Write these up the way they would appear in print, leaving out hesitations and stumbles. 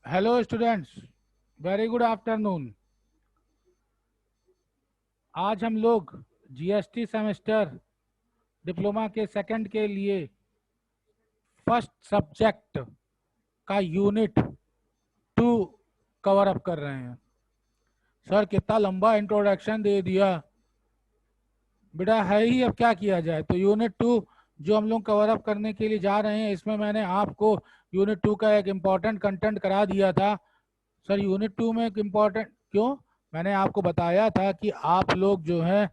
Hello students, very good afternoon. आज हम लोग जीएसटी सेमेस्टर डिप्लोमा के सेकंड के लिए फर्स्ट सब्जेक्ट का यूनिट 2 कवर अप कर रहे हैं। सर कितना लंबा इंट्रोडक्शन दे दिया बेटा, है ही, अब क्या किया जाए। तो यूनिट 2 जो हम लोग कवर अप करने के लिए जा रहे हैं, इसमें मैंने आपको यूनिट 2 का एक इम्पॉर्टेंट कंटेंट करा दिया था। सर यूनिट 2 में एक इम्पॉर्टेंट क्यों, मैंने आपको बताया था कि आप लोग जो है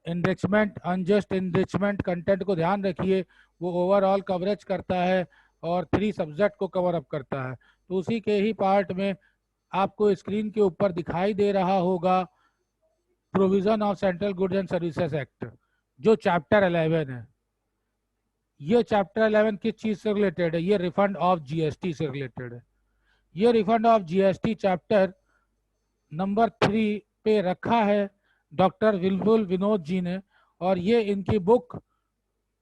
इनरिचमेंट, अनजस्ट इनरिचमेंट कंटेंट को ध्यान रखिए, वो ओवरऑल कवरेज करता है और 3 सब्जेक्ट को कवर अप करता है। तो उसी के ही पार्ट में आपको स्क्रीन के ऊपर दिखाई दे रहा होगा provision of central goods and services act, जो चैप्टर 11 है। ये चैप्टर 11 किस चीज से रिलेटेड है? ये रिफंड ऑफ जीएसटी से रिलेटेड है। ये refund of GST chapter number 3 पे रखा है डॉक्टर विल्बुल विनोद जी ने, और ये इनकी बुक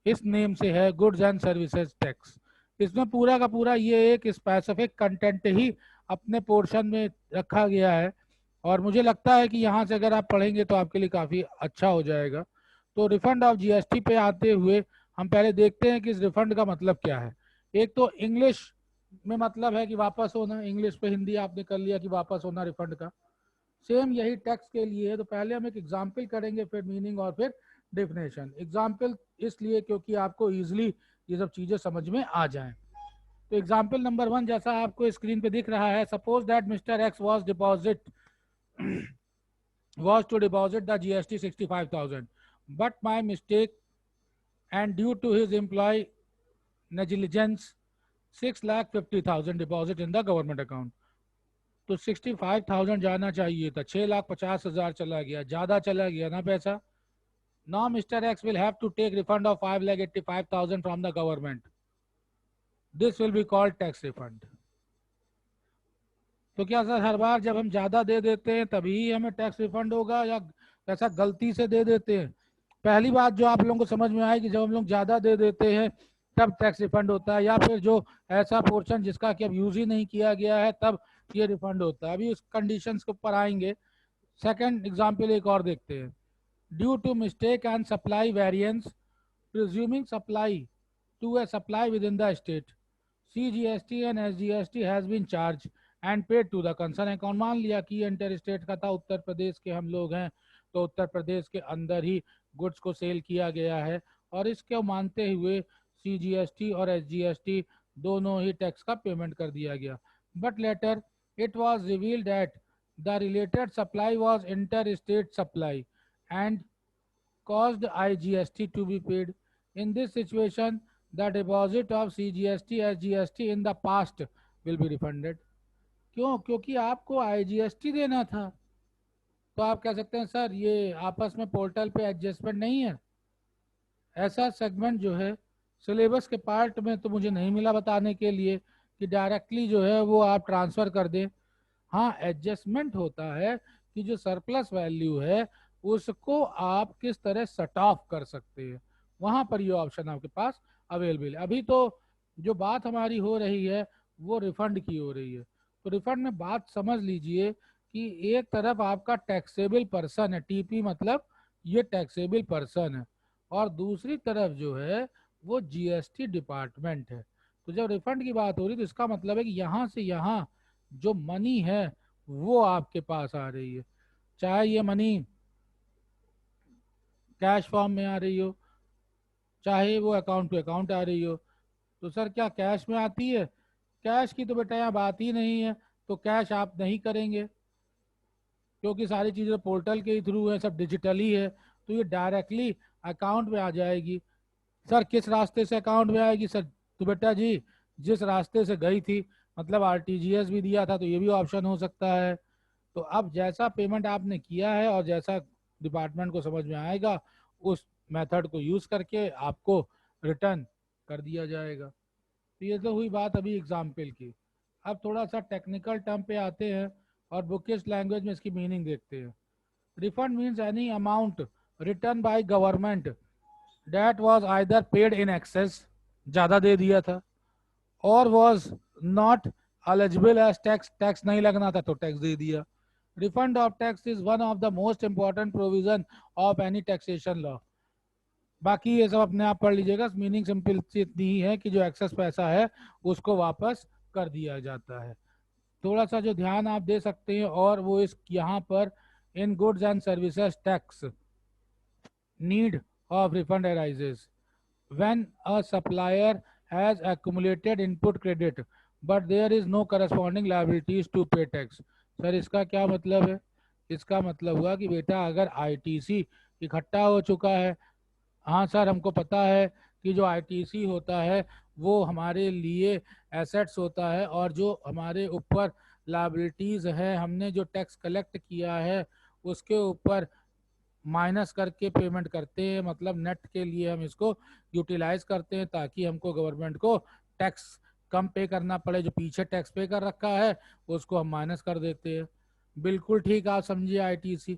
इस नेम से है, गुड्स एंड सर्विसेज टैक्स। इसमें पूरा का पूरा ये एक स्पेसिफिक कंटेंट ही अपने पोर्शन में रखा गया है, और मुझे लगता है कि यहाँ से अगर आप पढ़ेंगे तो आपके लिए काफ़ी अच्छा हो जाएगा। तो रिफंड ऑफ जीएसटी पे आते हुए हम पहले देखते हैं कि इस रिफंड का मतलब क्या है। एक तो इंग्लिश में मतलब है कि वापस होना, इंग्लिश पे हिंदी आपने कर लिया कि वापस होना रिफंड का। सेम यही टैक्स के लिए है। तो पहले हम एक एग्जाम्पल करेंगे, फिर मीनिंग और फिर डेफिनेशन। एग्जाम्पल इसलिए क्योंकि आपको इजीली ये सब चीज़ें समझ में आ जाएं। तो एग्जाम्पल नंबर 1 जैसा आपको स्क्रीन पे दिख रहा है, suppose that mister x was to deposit the GST 65,000, but my mistake and due to his employee negligence 6,50,000 deposit in the government account. तो 65,000 जाना चाहिए था, 6,50,000 चला गया, ज्यादा चला गया ना पैसा। Now Mr. X will have to take refund of 5,85,000 from the government. This will be called tax refund. तो क्या सर हर बार जब हम ज्यादा दे देते हैं तभी हमें टैक्स रिफंड होगा, या ऐसा गलती से दे देते हैं? पहली बात जो आप लोगों को समझ में आएगी, जब हम लोग ज्यादा दे देते हैं तब टैक्स रिफंड होता है, या फिर जो ऐसा पोर्शन जिसका कि अब यूज ही नहीं किया गया है तब ये रिफंड होता है। अभी उस कंडीशंस के ऊपर आएंगे। सेकंड एग्जांपल एक और देखते हैं। Due to mistake and supply variance presuming supply to a supply within the state, CGST and SGST has been charged and paid to the concerned account। मान लिया कि इंटर स्टेट का था, उत्तर प्रदेश के हम लोग हैं, तो उत्तर प्रदेश के अंदर ही गुड्स को सेल किया गया है, और इसको मानते हुए CGST और SGST दोनों ही टैक्स का पेमेंट कर दिया गया। But later it was revealed that the related supply was inter state supply and caused IGST to be paid. In this situation, the deposit of CGST as GST in the past will be refunded। क्यों? क्योंकि आपको IGST देना था। तो आप कह सकते हैं सर ये आपस में पोर्टल पे एडजस्टमेंट नहीं है। ऐसा सेगमेंट जो है सिलेबस के पार्ट में तो मुझे नहीं मिला बताने के लिए कि डायरेक्टली जो है वो आप ट्रांसफ़र कर दें। हाँ, एडजस्टमेंट होता है कि जो सरप्लस वैल्यू है उसको आप किस तरह सट ऑफ कर सकते हैं, वहां पर ये ऑप्शन आपके पास अवेलेबल है। अभी तो जो बात हमारी हो रही है वो रिफंड की हो रही है। तो रिफंड में बात समझ लीजिए कि एक तरफ आपका टैक्सेबल पर्सन है, टीपी मतलब ये टैक्सेबल पर्सन है, और दूसरी तरफ जो है वो जीएसटी डिपार्टमेंट है। तो जब रिफंड की बात हो रही है तो इसका मतलब है कि यहाँ से यहाँ जो मनी है वो आपके पास आ रही है, चाहे ये मनी कैश फॉर्म में आ रही हो, चाहे वो अकाउंट टू अकाउंट आ रही हो। तो सर क्या कैश में आती है? कैश की तो बेटा यहाँ बात ही नहीं है, तो कैश आप नहीं करेंगे क्योंकि सारी चीज़ें पोर्टल के ही थ्रू है, सब डिजिटल ही है, तो ये डायरेक्टली अकाउंट में आ जाएगी। सर किस रास्ते से अकाउंट में आएगी? सर तो बेटा जी जिस रास्ते से गई थी, मतलब आरटीजीएस भी दिया था तो ये भी ऑप्शन हो सकता है। तो अब जैसा पेमेंट आपने किया है और जैसा डिपार्टमेंट को समझ में आएगा उस मेथड को यूज करके आपको रिटर्न कर दिया जाएगा। तो ये तो हुई बात अभी एग्जाम्पल की। अब थोड़ा सा टेक्निकल टर्म पे आते हैं और बुकिश लैंग्वेज में इसकी मीनिंग देखते हैं। Refund means any amount return by government that was either paid in excess, ज़्यादा दे दिया था, और was not eligible as tax, tax नहीं लगना था तो टैक्स दे दिया। Refund of tax is one of the most important provision of any taxation law. बाकी ये सब अपने आप पढ़ लीजिएगा, मीनिंग सिंपल इतनी ही है कि जो एक्सेस पैसा है उसको वापस कर दिया जाता है। थोड़ा सा जो ध्यान आप दे सकते हैं और वो इस यहाँ पर in goods and services tax need of refund arises when a supplier has accumulated input credit but there is no corresponding liabilities to pay tax। Sir इसका क्या मतलब है? इसका मतलब हुआ कि बेटा अगर आईटीसी इकट्ठा हो चुका है, हाँ सर हमको पता है कि जो आईटीसी होता है वो हमारे लिए एसेट्स होता है और जो हमारे ऊपर लायबिलिटीज है, हमने जो टैक्स कलेक्ट किया है उसके ऊपर माइनस करके पेमेंट करते हैं, मतलब नेट के लिए हम इसको यूटिलाइज करते हैं ताकि हमको गवर्नमेंट को टैक्स कम पे करना पड़े। जो पीछे टैक्स पे कर रखा है उसको हम माइनस कर देते हैं। बिल्कुल ठीक आप समझिए आईटीसी।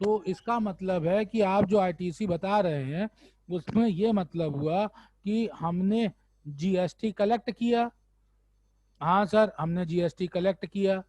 तो इसका मतलब है कि आप जो आईटीसी बता रहे हैं उसमें ये मतलब हुआ कि हमने जीएसटी कलेक्ट किया। हाँ सर हमने जीएसटी कलेक्ट किया,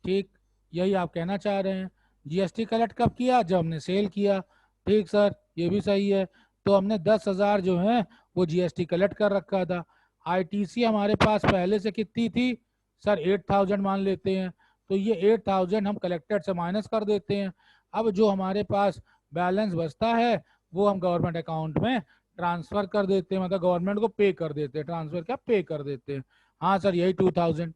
ठीक, यही आप कहना चाह रहे हैं। जीएसटी कलेक्ट कब किया? जब हमने सेल किया। ठीक सर ये भी सही है। तो हमने 10,000 जो है वो जीएसटी कलेक्ट कर रखा था। आईटीसी हमारे पास पहले से कितनी थी? सर 8,000 मान लेते हैं। तो ये 8,000 हम कलेक्टेड से माइनस कर देते हैं। अब जो हमारे पास बैलेंस बचता है वो हम गवर्नमेंट अकाउंट में ट्रांसफर कर देते हैं, मतलब गवर्नमेंट को पे कर देते हैं। ट्रांसफर क्या, पे कर देते हैं। हाँ सर यही 2,000।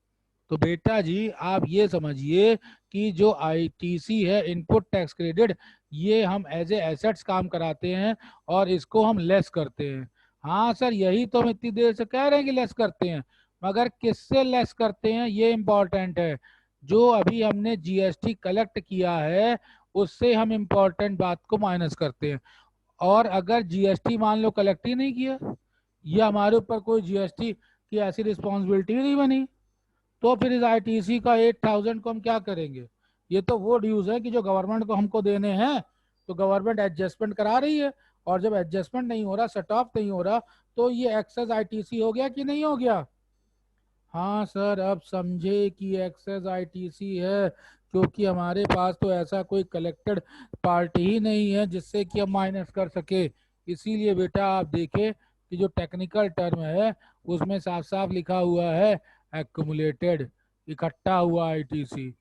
तो बेटा जी आप ये समझिए कि जो आईटीसी है इनपुट टैक्स क्रेडिट, ये हम एज ए एसेट्स काम कराते हैं और इसको हम लेस करते हैं। हाँ सर यही तो हम इतनी देर से कह रहे हैं कि लेस करते हैं, मगर किससे लेस करते हैं ये इंपॉर्टेंट है। जो अभी हमने जीएसटी कलेक्ट किया है उससे हम इम्पोर्टेंट बात को माइनस करते हैं। और अगर जीएसटी मान लो कलेक्ट ही नहीं किया या हमारे ऊपर कोई जीएसटी की ऐसी रिस्पॉन्सिबिलिटी नहीं बनी, तो फिर इस आईटीसी का 8,000 को हम क्या करेंगे? ये तो वो ड्यूज है कि जो गवर्नमेंट को हमको देने हैं, तो गवर्नमेंट एडजस्टमेंट करा रही है और जब एडजस्टमेंट नहीं हो रहा, सेट ऑफ नहीं हो रहा, तो ये एक्सेस आईटीसी हो गया कि नहीं हो गया? हाँ सर अब समझे कि एक्सेस आईटीसी है क्योंकि हमारे पास तो ऐसा कोई कलेक्टेड पार्टी ही नहीं है जिससे कि हम माइनस कर सके। इसीलिए बेटा आप देखें कि जो टेक्निकल टर्म है उसमें साफ साफ लिखा हुआ है एक्युमुलेटेड, इकट्ठा हुआ आईटीसी।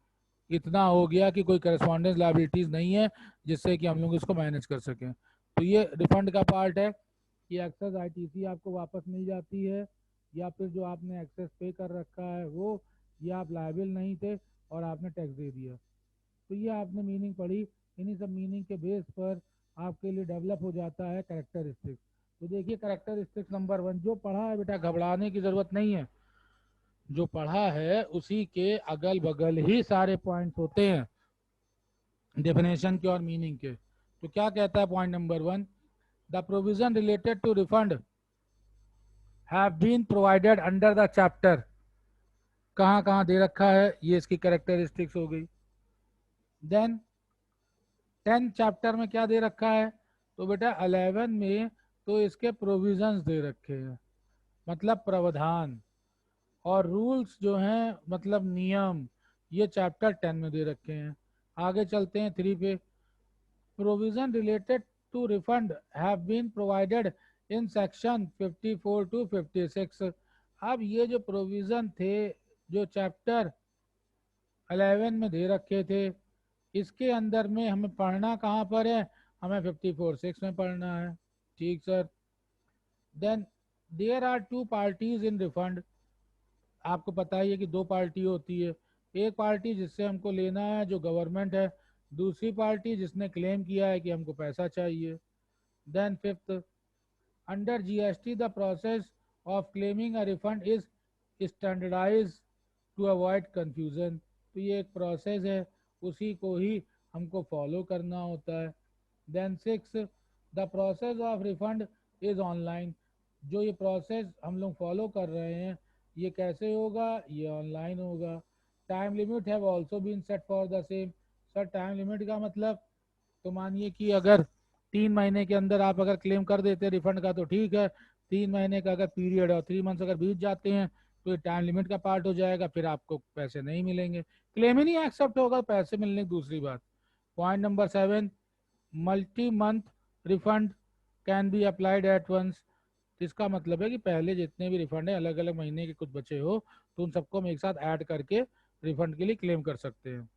इतना हो गया कि कोई करस्पॉन्डेंस लायबिलिटीज नहीं है जिससे कि हम लोग इसको मैनेज कर सकें। तो ये रिफंड का पार्ट है कि एक्सेस आईटीसी आपको वापस मिल जाती है, या फिर जो आपने एक्सेस पे कर रखा है वो, या आप लायबिल नहीं थे और आपने टैक्स दे दिया। तो ये आपने मीनिंग पढ़ी। इन्हीं सब मीनिंग के बेस पर आपके लिए डेवलप हो जाता है कैरेक्टरिस्टिक्स। तो देखिए कैरेक्टरिस्टिक्स नंबर 1 जो पढ़ा है बेटा, घबराने की जरूरत नहीं है। जो पढ़ा है उसी के अगल बगल ही सारे पॉइंट्स होते हैं डेफिनेशन के और मीनिंग के। तो क्या कहता है point number 1, the provision related to refund have been provided under the chapter. कहाँ कहाँ दे रखा है, ये इसकी कैरेक्टरिस्टिक्स हो गई। देन 10 चैप्टर में क्या दे रखा है? तो बेटा 11 में तो इसके प्रोविजंस दे रखे हैं, मतलब प्रावधान, और रूल्स जो हैं मतलब नियम, ये चैप्टर 10 में दे रखे हैं। आगे चलते हैं 3 पे। Provision related to refund have been provided in section 54 to 56। अब ये जो प्रोविजन थे जो चैप्टर 11 में दे रखे थे, इसके अंदर में हमें पढ़ना कहाँ पर है? हमें 54(6) में पढ़ना है। ठीक sir. Then there are 2 parties in refund. आपको पता ही है कि 2 पार्टी होती है, एक पार्टी जिससे हमको लेना है जो गवर्नमेंट है, दूसरी पार्टी जिसने क्लेम किया है कि हमको पैसा चाहिए। Then 5th, under GST the process of claiming a refund is standardise to avoid confusion. तो ये एक प्रोसेस है, उसी को ही हमको फॉलो करना होता है। Then 6, the process of refund is online. जो ये प्रोसेस हम लोग फॉलो कर रहे हैं ये कैसे होगा? ये ऑनलाइन होगा। Time limit have also been set for the same. Sir time limit का मतलब, तो मानिए कि अगर 3 महीने के अंदर आप अगर क्लेम कर देते हैं रिफंड का तो ठीक है, 3 महीने का अगर पीरियड और 3 मंथ्स अगर बीत जाते हैं तो ये टाइम लिमिट का पार्ट हो जाएगा, फिर आपको पैसे नहीं मिलेंगे। क्लेम ही नहीं एक्सेप्ट होगा, पैसे मिलने की दूसरी बात। Point number 7, multi month refund can be applied at once. इसका मतलब है कि पहले जितने भी रिफंड है, अलग अलग महीने के कुछ बचे हो, तो उन सबको हम एक साथ ऐड करके रिफंड के लिए क्लेम कर सकते हैं।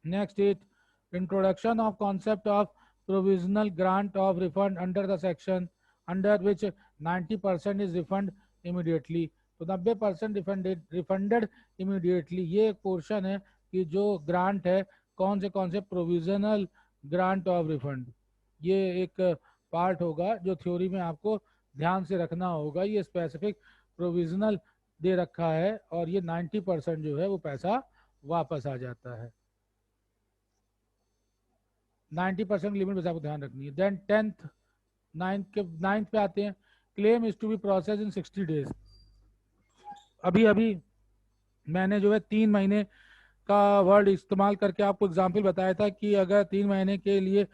Next is introduction of concept of provisional grant of refund under the section under which 90% is refund immediately. तो 90% रिफंडेड इमीडिएटली, ये एक पोर्शन है कि जो ग्रांट है, कौन से प्रोविजनल ग्रांट ऑफ रिफंड, ये एक पार्ट होगा जो थ्योरी में आपको ध्यान से रखना होगा। ये स्पेसिफिक प्रोविजनल दे रखा है और ये 90% जो है वो पैसा वापस आ जाता है। 90% लिमिट बस आपको ध्यान रखनी है। देन 10th 9th पे आते हैं, claim is to be process in 60 days. अभी अभी मैंने जो है 3 महीने का वर्ड इस्तेमाल करके आपको एग्जाम्पल बताया था कि अगर 3 महीने के लिए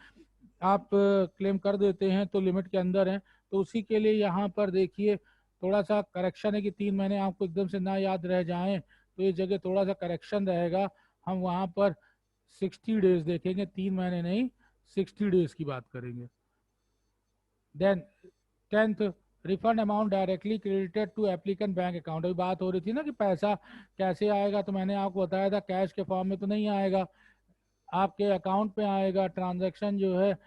आप क्लेम कर देते हैं तो लिमिट के अंदर हैं, तो उसी के लिए यहाँ पर देखिए थोड़ा सा करेक्शन है कि 3 महीने आपको एकदम से ना याद रह जाएं, तो ये जगह थोड़ा सा करेक्शन रहेगा। हम वहाँ पर 60 डेज देखेंगे, 3 महीने नहीं, 60 डेज की बात करेंगे। Then 10th, refund amount directly credited to applicant bank account. अभी बात हो रही थी ना कि पैसा कैसे आएगा, तो मैंने आपको बताया था कैश के फॉर्म में तो नहीं आएगा, आपके अकाउंट पे आएगा। ट्रांजैक्शन जो है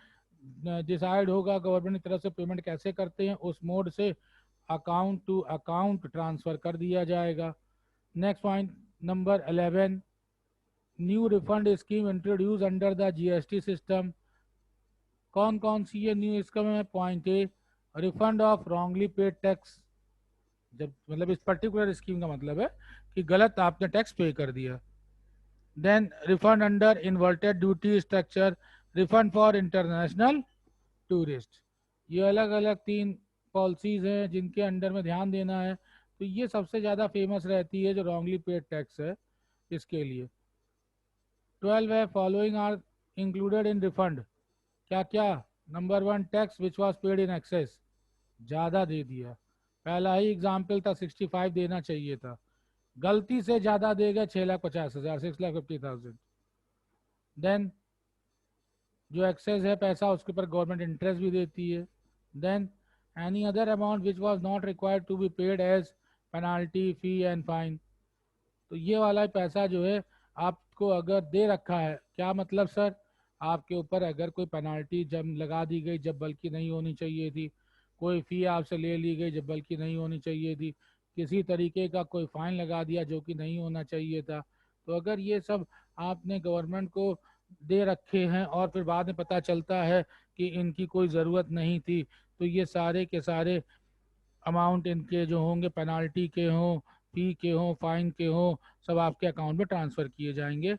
डिसाइड होगा गवर्नमेंट की तरफ से, पेमेंट कैसे करते हैं उस मोड से अकाउंट टू अकाउंट ट्रांसफर कर दिया जाएगा। Next point number 11, new refund scheme introduce under the GST system. कौन सी ये न्यू स्कीम है? Point A, refund of wrongly paid tax. जब मतलब इस पर्टिकुलर स्कीम का मतलब है कि गलत आपने टैक्स पे कर दिया। Then refund under inverted duty structure, refund for international tourist. ये अलग अलग 3 पॉलिसीज हैं जिनके अंडर में ध्यान देना है। तो ये सबसे ज़्यादा फेमस रहती है जो रॉन्गली पेड टैक्स है इसके लिए। 12 है, following are included in refund. क्या क्या? Number 1, tax which was paid in excess, ज़्यादा दे दिया। पहला ही एग्जाम्पल था, 65 देना चाहिए था, गलती से ज़्यादा दे गए, 6,50,000, 6,50,000। देन जो एक्सेस है पैसा, उसके ऊपर गवर्नमेंट इंटरेस्ट भी देती है। Then any other amount which was not required to be paid as penalty fee and fine. तो ये वाला पैसा जो है आपको अगर दे रखा है, क्या मतलब सर? आपके ऊपर अगर कोई पेनाल्टी जब लगा दी गई जब बल्कि नहीं होनी चाहिए थी, कोई फ़ी आपसे ले ली गई जब बल्कि नहीं होनी चाहिए थी, किसी तरीके का कोई फ़ाइन लगा दिया जो कि नहीं होना चाहिए था, तो अगर ये सब आपने गवर्नमेंट को दे रखे हैं और फिर बाद में पता चलता है कि इनकी कोई ज़रूरत नहीं थी, तो ये सारे के सारे अमाउंट इनके जो होंगे, पेनाल्टी के हों, फी के हों, फाइन के हों, सब आपके अकाउंट में ट्रांसफ़र किए जाएंगे।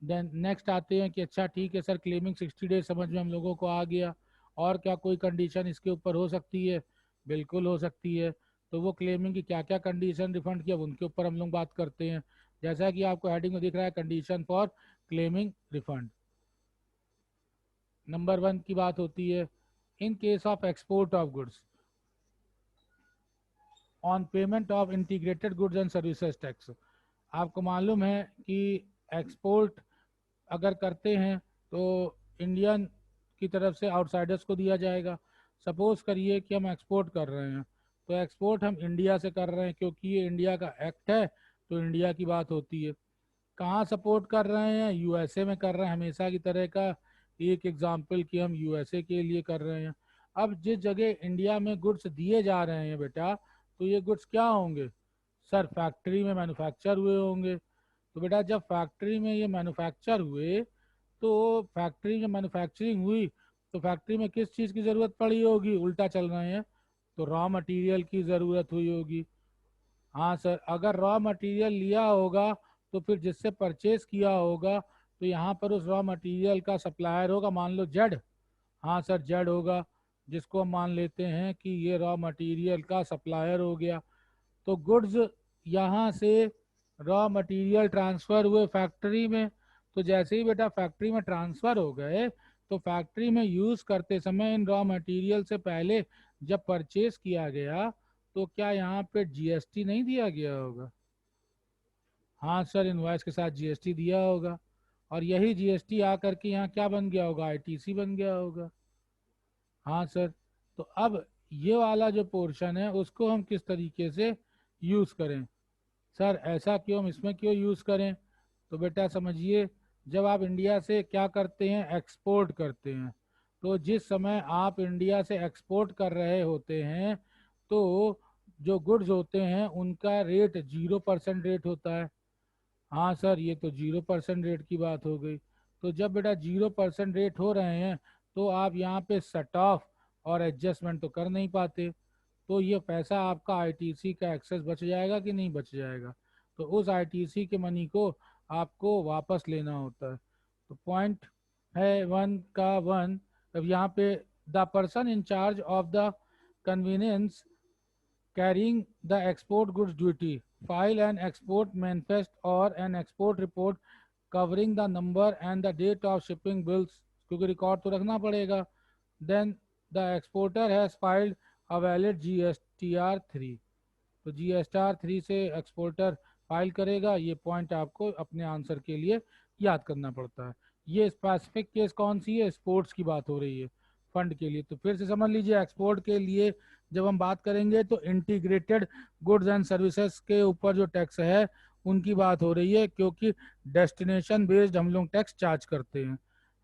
देन नेक्स्ट आते हैं कि अच्छा ठीक है सर, क्लेमिंग 60 डेज समझ में हम लोगों को आ गया, और क्या कोई कंडीशन इसके ऊपर हो सकती है? बिल्कुल हो सकती है। तो वो क्लेमिंग की क्या क्या कंडीशन रिफंड की, अब उनके ऊपर हम लोग बात करते हैं। जैसा कि आपको हेडिंग में दिख रहा है, condition for claiming refund. Number 1 की बात होती है, in case of export of goods on payment of integrated goods and services tax. आपको मालूम है कि एक्सपोर्ट अगर करते हैं तो इंडियन की तरफ से आउटसाइडर्स को दिया जाएगा। सपोज करिए कि हम एक्सपोर्ट कर रहे हैं, तो एक्सपोर्ट हम इंडिया से कर रहे हैं क्योंकि ये इंडिया का एक्ट है, तो इंडिया की बात होती है। कहाँ सपोर्ट कर रहे हैं? यूएसए में कर रहे हैं, हमेशा की तरह का एक एग्जाम्पल कि हम यूएसए के लिए कर रहे हैं। अब जिस जगह इंडिया में गुड्स दिए जा रहे हैं बेटा, तो ये गुड्स क्या होंगे सर? फैक्ट्री में मैन्युफैक्चर हुए होंगे। तो बेटा जब फैक्ट्री में ये मैन्युफैक्चर हुए, तो फैक्ट्री में मैन्युफैक्चरिंग हुई, तो फैक्ट्री में किस चीज़ की ज़रूरत पड़ी होगी? उल्टा चल रहे हैं, तो रॉ मटेरियल की ज़रूरत हुई होगी। हाँ सर, अगर रॉ मटेरियल लिया होगा तो फिर जिससे परचेज किया होगा, तो यहाँ पर उस रॉ मटेरियल का सप्लायर होगा, मान लो जेड। हाँ सर, जेड होगा, जिसको हम मान लेते हैं कि ये रॉ मटेरियल का सप्लायर हो गया। तो गुड्स यहाँ से रॉ मटेरियल ट्रांसफ़र हुए फैक्ट्री में, तो जैसे ही बेटा फैक्ट्री में ट्रांसफ़र हो गए, तो फैक्ट्री में यूज़ करते समय इन रॉ मटेरियल से पहले जब परचेज किया गया, तो क्या यहाँ पे जीएसटी नहीं दिया गया होगा? हाँ सर, इनवॉइस के साथ जीएसटी दिया होगा, और यही जीएसटी आकर के यहाँ क्या बन गया होगा? आईटीसी बन गया होगा। हाँ सर। तो अब ये वाला जो पोर्शन है उसको हम किस तरीके से यूज़ करें? सर ऐसा क्यों, हम इसमें क्यों यूज़ करें? तो बेटा समझिए, जब आप इंडिया से क्या करते हैं, एक्सपोर्ट करते हैं, तो जिस समय आप इंडिया से एक्सपोर्ट कर रहे होते हैं तो जो गुड्स होते हैं उनका रेट 0% रेट होता है। हाँ सर, ये तो 0% रेट की बात हो गई। तो जब बेटा 0% रेट हो रहे हैं तो आप यहाँ पे सट ऑफ और एडजस्टमेंट तो कर नहीं पाते, तो ये पैसा आपका आईटीसी का एक्सेस बच जाएगा कि नहीं बच जाएगा? तो उस आईटीसी के मनी को आपको वापस लेना होता है। तो पॉइंट है वन का वन। अब यहाँ पे the person in charge of the convenience carrying the export goods duty file an export manifest or an export report covering the number and the date of shipping bills, क्योंकि record तो रखना पड़ेगा। then the exporter has filed a valid GSTR 3। तो GSTR 3 से exporter file करेगा। ये point आपको अपने आंसर के लिए याद करना पड़ता है। ये स्पेसिफिक केस कौन सी है? स्पोर्ट्स की बात हो रही है, फंड के लिए। तो फिर से समझ लीजिए, एक्सपोर्ट के लिए जब हम बात करेंगे तो इंटीग्रेटेड गुड्स एंड सर्विसेज के ऊपर जो टैक्स है उनकी बात हो रही है, क्योंकि डेस्टिनेशन बेस्ड हम लोग टैक्स चार्ज करते हैं।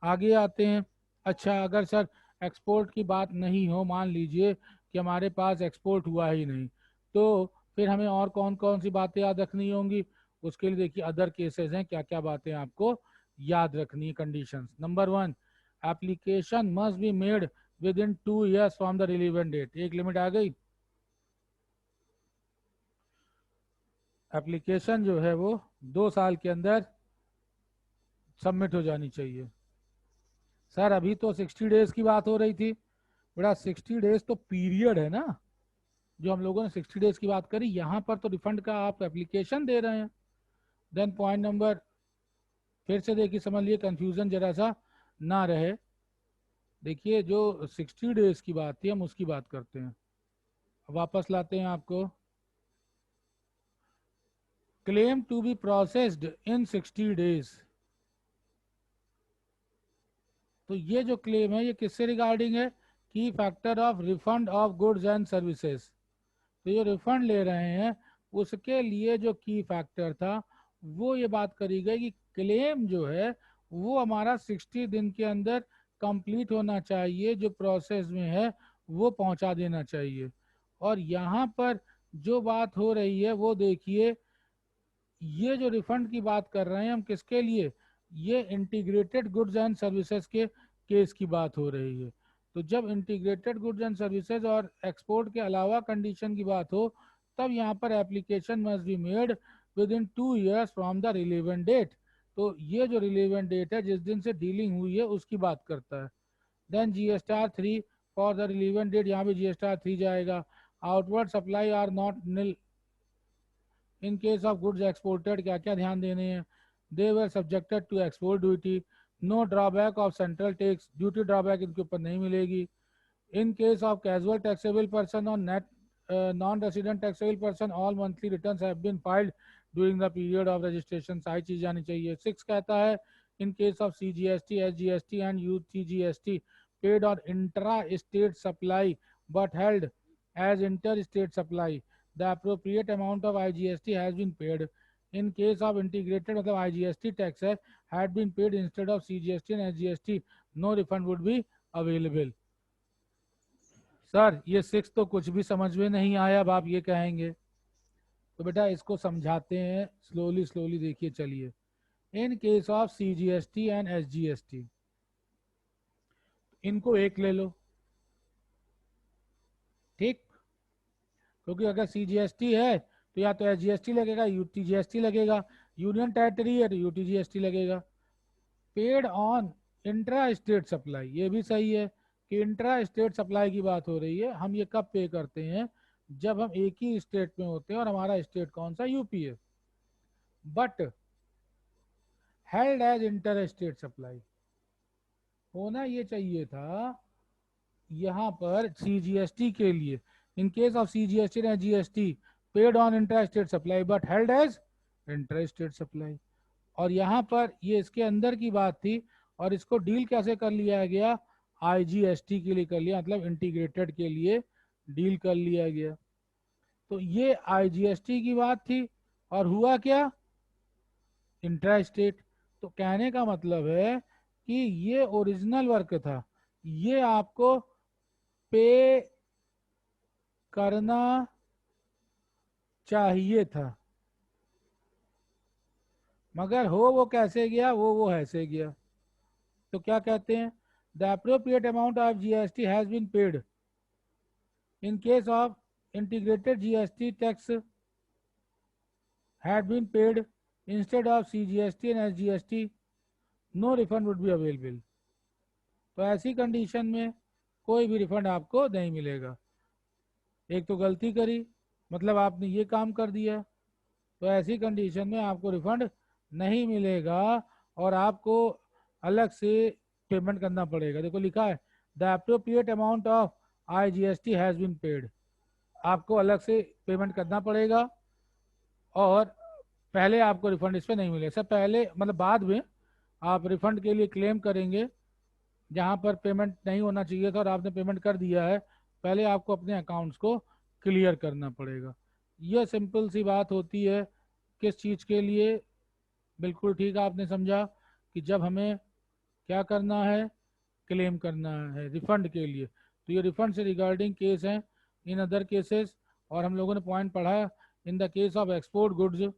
आगे आते हैं। अच्छा, अगर सर एक्सपोर्ट की बात नहीं हो, मान लीजिए कि हमारे पास एक्सपोर्ट हुआ ही नहीं, तो फिर हमें और कौन कौन सी बातें याद रखनी होंगी? उसके लिए देखिए अदर केसेस हैं, क्या क्या बातें आपको याद रखनी है। Conditions number 1, application must be made within 2 years from the relevant date. एक लिमिट आ गई। एप्लीकेशन जो है वो 2 साल के अंदर सबमिट हो जानी चाहिए। सर अभी तो 60 डेज की बात हो रही थी बेटा। 60 डेज तो पीरियड है ना, जो हम लोगों ने 60 डेज की बात करी। यहाँ पर तो रिफंड का आप एप्लीकेशन दे रहे हैं। देन पॉइंट नंबर, फिर से देखिए समझ लिए, कंफ्यूजन जरा सा ना रहे। देखिए जो 60 डेज की बात थी हम उसकी बात करते हैं। वापस लाते हैं आपको। Claim to be processed in 60 days. तो ये जो क्लेम है ये किससे रिगार्डिंग है? की factor of refund of goods and services. तो ये रिफंड ले रहे हैं उसके लिए जो की फैक्टर था वो ये बात करी गई कि क्लेम जो है वो हमारा 60 दिन के अंदर कंप्लीट होना चाहिए, जो प्रोसेस में है वो पहुंचा देना चाहिए। और यहाँ पर जो बात हो रही है वो देखिए, ये जो रिफंड की बात कर रहे हैं हम किसके लिए? ये इंटीग्रेटेड गुड्स एंड सर्विसेज के केस की बात हो रही है। तो जब इंटीग्रेटेड गुड्स एंड सर्विसेज और एक्सपोर्ट के अलावा कंडीशन की बात हो, तब यहाँ पर application must be made within 2 years from the relevant date. तो ये जो रिलेवेंट डेट है जिस दिन से डीलिंग हुई है उसकी बात करता है। Then GSTR 3 for the relevant date, यहाँ पे GSTR 3 जाएगा। Outward supply are not nil in case of goods exported, क्या क्या ध्यान देने हैं? They were subjected to export duty. No drawback of central tax, duty drawback इनके ऊपर नहीं मिलेगी। In case of casual taxable person और net non resident taxable person, all monthly returns have been filed during the period of registration. सारी चीज आनी चाहिए। 6 कहता है in case of CGST, SGST and UTGST paid on intra state supply but held as inter state supply, the appropriate amount of IGST has been paid. In case of integrated मतलब IGST tax है had been paid instead of CGST and SGST, no refund would be available. Sir ये 6 तो कुछ भी समझ में नहीं आया, अब आप ये कहेंगे। तो बेटा इसको समझाते हैं स्लोली स्लोली, देखिए चलिए। इन case of CGST and SGST, इनको एक ले लो, ठीक? क्योंकि अगर CGST है तो या तो SGST लगेगा, UTGST लगेगा। यूनियन टेरिटरी है तो UTGST लगेगा। Paid on intra state supply, ये भी सही है कि इंट्रा स्टेट सप्लाई की बात हो रही है। हम ये कब पे करते हैं? जब हम एक ही स्टेट में होते हैं, और हमारा स्टेट कौन सा? यूपी है। But held as inter state supply, होना ये चाहिए था यहाँ पर CGST के लिए in case of CGST and GST paid on intra-state supply but held as intra-state supply। और यहाँ पर ये इसके अंदर की बात थी और इसको डील कैसे कर लिया गया, IGST के लिए कर लिया, मतलब इंटीग्रेटेड के लिए डील कर लिया गया। तो ये IGST की बात थी और हुआ क्या, इंट्रा स्टेट। तो कहने का मतलब है कि ये ओरिजिनल वर्क था, ये आपको पे करना चाहिए था, मगर हो वो कैसे गया, वो ऐसे गया। तो क्या कहते हैं, the appropriate amount of GST has been paid in case of integrated GST tax had been paid instead of CGST and SGST, no refund would be available। तो ऐसी कंडीशन में कोई भी रिफंड आपको नहीं मिलेगा। एक तो गलती करी, मतलब आपने ये काम कर दिया, तो ऐसी कंडीशन में आपको रिफंड नहीं मिलेगा और आपको अलग से पेमेंट करना पड़ेगा। देखो लिखा है the appropriate amount of IGST has been paid, आपको अलग से पेमेंट करना पड़ेगा और पहले आपको रिफंड इस पर नहीं मिलेगा। सब पहले मतलब बाद में आप रिफंड के लिए क्लेम करेंगे, जहाँ पर पेमेंट नहीं होना चाहिए था और आपने पेमेंट कर दिया है, पहले आपको अपने अकाउंट्स को क्लियर करना पड़ेगा। यह सिंपल सी बात होती है। किस चीज़ के लिए, बिल्कुल ठीक आपने समझा कि जब हमें क्या करना है, क्लेम करना है रिफंड के लिए। तो ये रिफंड से रिगार्डिंग केस हैं। इन अदर केसेस, और हम लोगों ने पॉइंट पढ़ा in the case of export goods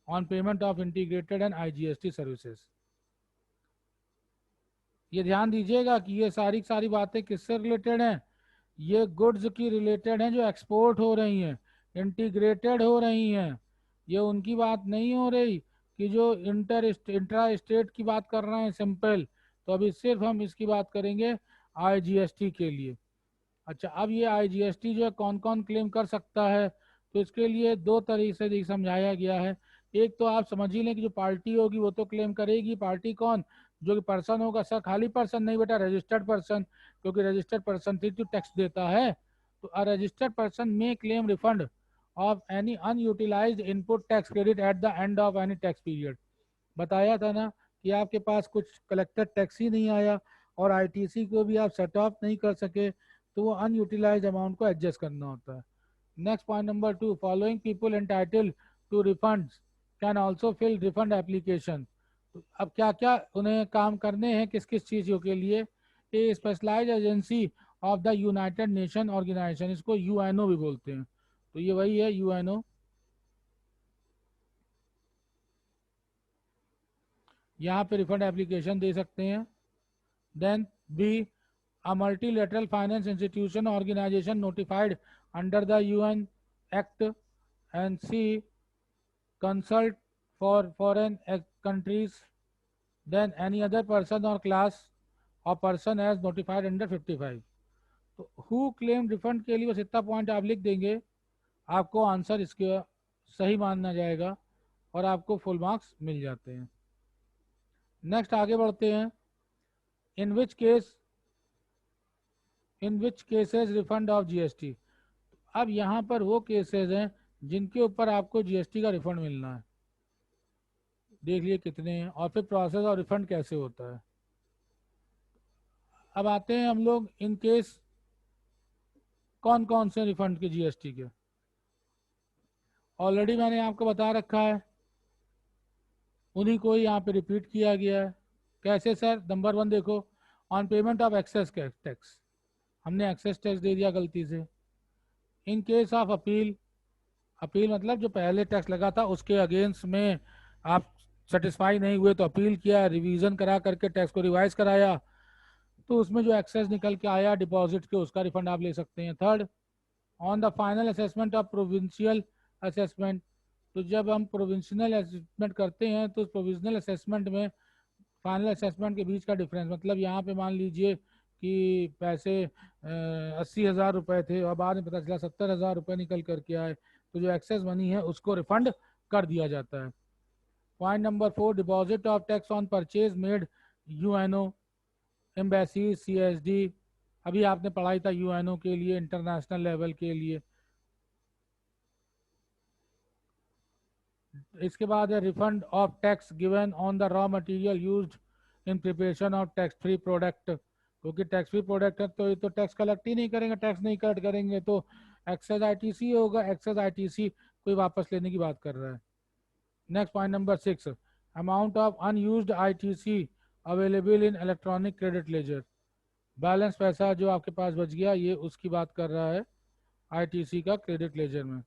on payment of integrated and IGST services. ये ध्यान दीजिएगा कि ये सारी बातें किससे रिलेटेड हैं, ये गुड्स की रिलेटेड हैं जो एक्सपोर्ट हो रही हैं, इंटीग्रेटेड हो रही हैं। ये उनकी बात नहीं हो रही कि जो इंट्रा स्टेट की बात कर रहे हैं सिंपल। तो अभी सिर्फ हम इसकी बात करेंगे IGST के लिए। अच्छा, अब ये IGST जो है कौन कौन क्लेम कर सकता है, तो इसके लिए दो तरीके से समझाया गया है। एक तो आप समझ ही लें कि जो पार्टी होगी वो तो क्लेम करेगी। पार्टी कौन, जो कि पर्सन होगा। सर खाली पर्सन नहीं बेटा, रजिस्टर्ड पर्सन, क्योंकि रजिस्टर्ड पर्सन ही तो टैक्स देता है। तो अ रजिस्टर्ड पर्सन में claim refund of any unutilised input tax credit at the end of any tax period. बताया था ना कि आपके पास कुछ कलेक्टेड टैक्स ही नहीं आया और ITC को भी आप सेट ऑफ नहीं कर सके, तो वो अनयूटिलाइज अमाउंट को एडजस्ट करना होता है। Next point number 2, following people entitled to refunds can also fill refund application. अब क्या क्या उन्हें काम करने हैं, किस किस चीज़ों के लिए। A specialise agency of the United Nation organisation, इसको UNO भी बोलते हैं। तो ये वही है UNO। यहाँ पे रिफंड एप्लीकेशन दे सकते हैं। Then B, a multilateral finance institution organization notified under the UN Act, and C, consult for foreign countries, then any other person or class or person as notified under 55। तो who claim refund के लिए बस इतना point आप लिख देंगे, आपको answer इसके सही माना जाएगा और आपको फुल मार्क्स मिल जाते हैं। नेक्स्ट आगे बढ़ते हैं। इन विच केसेस रिफंड ऑफ GST। अब यहाँ पर वो केसेस हैं जिनके ऊपर आपको GST का रिफंड मिलना है। देख लिए कितने हैं और फिर प्रोसेस और रिफंड कैसे होता है। अब आते हैं हम लोग इन केस कौन कौन से रिफंड के GST के। ऑलरेडी मैंने आपको बता रखा है, उन्हीं को यहाँ पे रिपीट किया गया है। कैसे सर, नंबर 1 देखो, on payment of excess tax, हमने एक्सेस टैक्स दे दिया गलती से। In case of appeal, appeal मतलब जो पहले टैक्स लगा था उसके अगेंस्ट में आप सेटिस्फाई नहीं हुए तो अपील किया, रिवीजन करा करके टैक्स को रिवाइज कराया, तो उसमें जो एक्सेस निकल के आया डिपॉजिट के, उसका रिफंड आप ले सकते हैं। Third, on the final assessment of provincial assessment. तो जब हम प्रोविंशियल असेसमेंट करते हैं तो प्रोविजनल असेसमेंट में फाइनल असेसमेंट के बीच का डिफरेंस, मतलब यहाँ पे मान लीजिए कि पैसे 80,000 रुपये थे और बाद में पता चला 70,000 रुपये निकल करके आए, तो जो एक्सेस मनी है उसको रिफंड कर दिया जाता है। Point number 4, deposit of tax on purchase made UNO, embassy, CSD, अभी आपने पढ़ाई था यूएनओ के लिए, इंटरनेशनल लेवल के लिए। इसके बाद है refund of tax given on the raw material used in preparation of tax free product, क्योंकि टैक्स फ्री प्रोडक्ट है तो ये तो टैक्स कलेक्ट ही नहीं करेंगे, टैक्स नहीं कलेक्ट करेंगे तो एक्सेस आईटीसी होगा, एक्सेस आईटीसी कोई वापस लेने की बात कर रहा है। Next point number 6, amount of unused ITC available in electronic credit ledger, balance पैसा जो आपके पास बच गया ये उसकी बात कर रहा है आईटीसी का क्रेडिट लेजर में।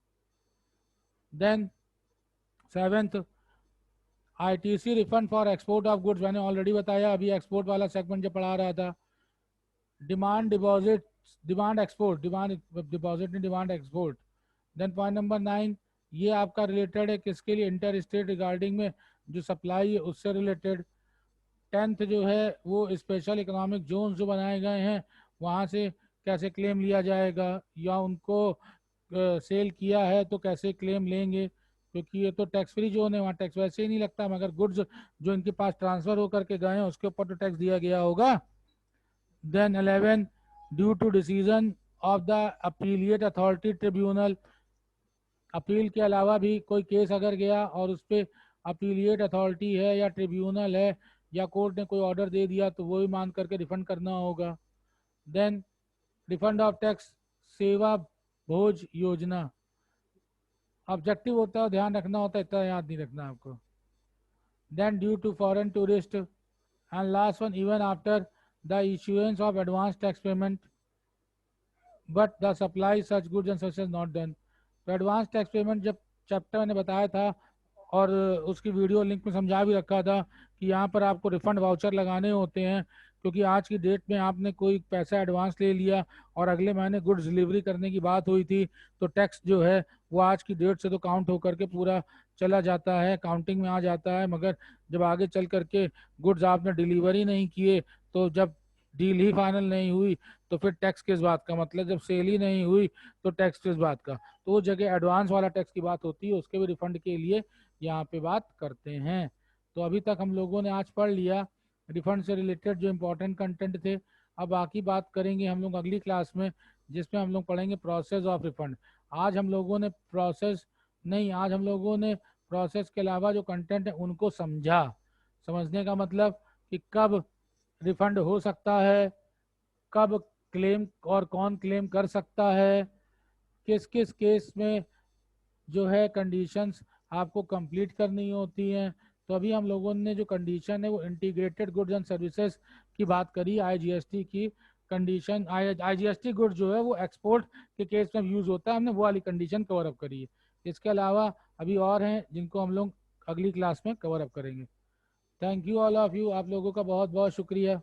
Then 7th, ITC refund for export of goods, मैंने ऑलरेडी बताया अभी एक्सपोर्ट वाला सेगमेंट जो पढ़ा रहा था। Demand deposit, demand export, demand deposit नहीं demand export. Then point number 9, ये आपका रिलेटेड है किसके लिए, इंटर स्टेट रिगार्डिंग में जो सप्लाई है उससे रिलेटेड। 10th जो है वो स्पेशल इकोनॉमिक जोन जो बनाए गए हैं वहाँ से कैसे क्लेम लिया जाएगा, या उनको सेल किया है तो कैसे क्लेम लेंगे, क्योंकि ये तो टैक्स फ्री जोन है, वहाँ टैक्स वैसे ही नहीं लगता, मगर गुड्स जो इनके पास ट्रांसफर होकर के गए हैं उसके ऊपर तो टैक्स दिया गया होगा। Then 11, due to decision of the appellate authority tribunal, appeal के अलावा भी कोई केस अगर गया और उस पर अपीलिएट अथॉरिटी है या ट्रिब्यूनल है या कोर्ट ने कोई ऑर्डर दे दिया तो वो भी मान करके रिफंड करना होगा। देन रिफंड ऑफ टैक्स सेवा भोज योजना, ऑब्जेक्टिव होता है ध्यान रखना होता है, इतना याद नहीं रखना आपको। Then due to foreign tourist, and last one, even after the issuance of advance tax payment but the supply such goods and services not done. तो एडवांस टैक्स पेमेंट जब चैप्टर मैंने बताया था और उसकी वीडियो लिंक में समझा भी रखा था कि यहाँ पर आपको रिफंड वाउचर लगाने होते हैं, क्योंकि आज की डेट में आपने कोई पैसा एडवांस ले लिया और अगले महीने गुड्स डिलीवरी करने की बात हुई थी तो टैक्स जो है वो आज की डेट से तो काउंट होकर के पूरा चला जाता है, काउंटिंग में आ जाता है, मगर जब आगे चल करके गुड्स आपने डिलीवरी नहीं किए तो जब डील ही फाइनल नहीं हुई तो फिर टैक्स किस बात का, मतलब जब सेल ही नहीं हुई तो टैक्स किस बात का, तो वो जगह एडवांस वाला टैक्स की बात होती है, उसके भी रिफंड के लिए यहाँ पे बात करते हैं। तो अभी तक हम लोगों ने आज पढ़ लिया रिफंड से रिलेटेड जो इम्पोर्टेंट कंटेंट थे। अब बाकी बात करेंगे हम लोग अगली क्लास में, जिसमें हम लोग पढ़ेंगे प्रोसेस ऑफ रिफंड। आज हम लोगों ने प्रोसेस नहीं, आज हम लोगों ने प्रोसेस के अलावा जो कंटेंट है उनको समझा। समझने का मतलब कि कब रिफंड हो सकता है, कब क्लेम और कौन क्लेम कर सकता है, किस किस केस में जो है कंडीशंस आपको कंप्लीट करनी होती हैं। तो अभी हम लोगों ने जो कंडीशन है वो इंटीग्रेटेड गुड्स एंड सर्विसेज की बात करी, आईजीएसटी की कंडीशन। आईजीएसटी गुड्स जो है वो एक्सपोर्ट के केस में यूज होता है, हमने वो वाली कंडीशन कवर अप करी है। इसके अलावा अभी और हैं जिनको हम लोग अगली क्लास में कवर अप करेंगे। Thank you all of you, आप लोगों का बहुत बहुत शुक्रिया।